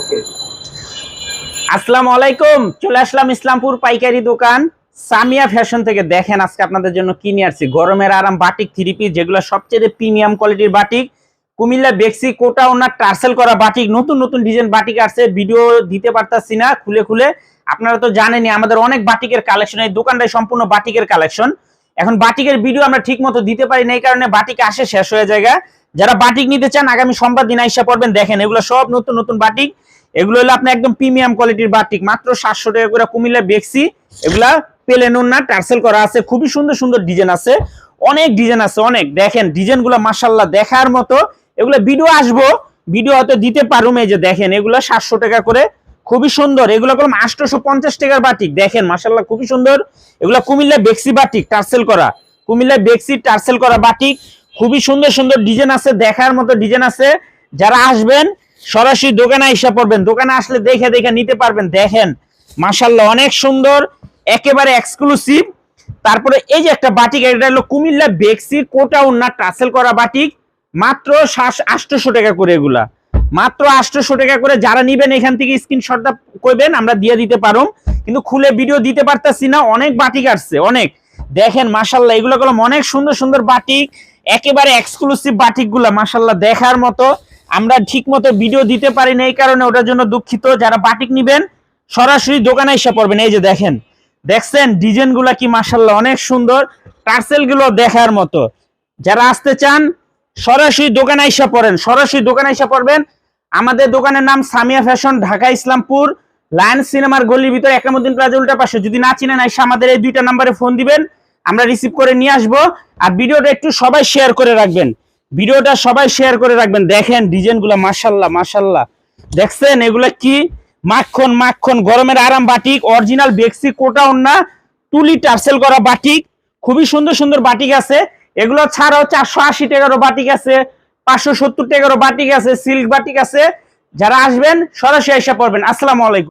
ওকে। আসসালামু আলাইকুম, চলে আসলাম ইসলামপুর পাইকারি দোকান সামিয়া ফ্যাশন থেকে। দেখেন আজকে আপনাদের জন্য কি নিয়ে আসছি, গরমের আরাম বাটিক থ্রি পিস, যেগুলো সবচেয়ে প্রিমিয়াম কোয়ালিটির বাটিক। কুমিল্লা বেক্সি কোটা ওনার টার্সেল করা বাটিক, নতুন নতুন ডিজাইন বাটিক আসছে। ভিডিও দিতে পারতাছি না খুলে খুলে, আপনারা তো জানেনই আমাদের অনেক বাটিকের কালেকশন, এই দোকানটাই সম্পূর্ণ বাটিকের কালেকশন। এখন বাটিকের ভিডিও আমরা ঠিক মতো দিতে পারি না, এই কারণে বাটিক আসে শেষ হয়ে যায়। যারা বাটিক নিতে চান আগামী সোমবার দিন আইসা পড়বেন। দেখেন এগুলো সব নতুন নতুন বাটিক, এগুলো হলো আপনার একদম প্রিমিয়াম কোয়ালিটির বাটিক, মাত্র 700 টাকা করে কুমিল্লা বেক্সি। এগুলা পেলেন না, টার্সেল করা আছে, খুবই সুন্দর সুন্দর ডিজাইন আছে, অনেক ডিজাইন আছে অনেক। দেখেন ডিজাইনগুলো মাশাআল্লাহ দেখার মতো। এগুলো ভিডিও আসবো, ভিডিও হয়তো দিতে পারুম। এই যে দেখেন এগুলো 700 টাকা করে, খুবই সুন্দর। এগুলো কলম 850 টাকার বাটিক, দেখেন মাশাআল্লাহ খুবই সুন্দর। এগুলো কুমিল্লা বেক্সি বাটিক টার্সেল করা, কুমিল্লা বেক্সি টার্সেল করা বাটিক, খুবই সুন্দর সুন্দর ডিজাইন আছে, দেখার মতো ডিজাইন আছে। যারা আসবেন সরাসরি দোকানে আইসা পড়বেন, দোকানে আসলে দেখে দেখে নিতে পারবেন। দেখেন মাশাআল্লাহ অনেক সুন্দর, একেবারে এক্সক্লুসিভ। তারপরে এই যে একটা বাটিক, এটা হলো কুমিল্লা বেক্সির কোটা ওন্না টার্সেল করা বাটিক, মাত্র 800 টাকা করে। এগুলা মাত্র 800 টাকা করে। যারা নিবেন এখান থেকে স্ক্রিনশটটা কইবেন, আমরা দিয়ে দিতে পারো, কিন্তু খুলে ভিডিও দিতে পারতাছি না, অনেক বাটিক আসছে অনেক। দেখেন মাশাআল্লাহ এগুলো কলম অনেক সুন্দর সুন্দর বাটিক, একেবারে এক্সক্লুসিভ বাটিক গুলা মাশাআল্লাহ দেখার মতো। আমরা ঠিক মতো ভিডিও দিতে পারি না, এই কারণে ওটার জন্য দুঃখিত। যারা বাটিক নিবেন সরাসরি দোকানে এসে পড়বেন। এই যে দেখেন, দেখছেন ডিজাইন গুলা কি মাশাআল্লাহ অনেক সুন্দর, টার্সেল গুলো দেখার মতো। যারা আসতে চান সরাসরি দোকানে এসে পড়েন, সরাসরি দোকানে এসে পড়বেন। আমাদের দোকানের নাম সামিয়া ফ্যাশন, ঢাকা ইসলামপুর লায়ন সিনেমার গলির ভিতরে একরামউদ্দিন প্লাজা উল্টা পাশে। যদি না চিনেন এসে আমাদের এই দুইটা নাম্বারে ফোন দিবেন, আমরা রিসিভ করে নিয়ে আসবো। আর ভিডিওটা একটু সবাই শেয়ার করে রাখবেন, ভিডিওটা সবাই শেয়ার করে রাখবেন। দেখেন ডিজাইনগুলো মাশাআল্লাহ মাশাআল্লাহ, দেখছেন এগুলা কি মাখন মাখন, গরমের আরাম বাটিক, অরিজিনাল বেক্সি কোটা ওন্না তুলি টার্সেল করা বাটিক, খুবই সুন্দর সুন্দর বাটিক আছে। এগুলো ছাড়াও 480 টাকারও বাটিক আছে, 570 টাকারও বাটিক আছে, সিল্ক বাটিক আছে। যারা আসবেন সরাসরি এসে পড়বেন। আসসালামু আলাইকুম।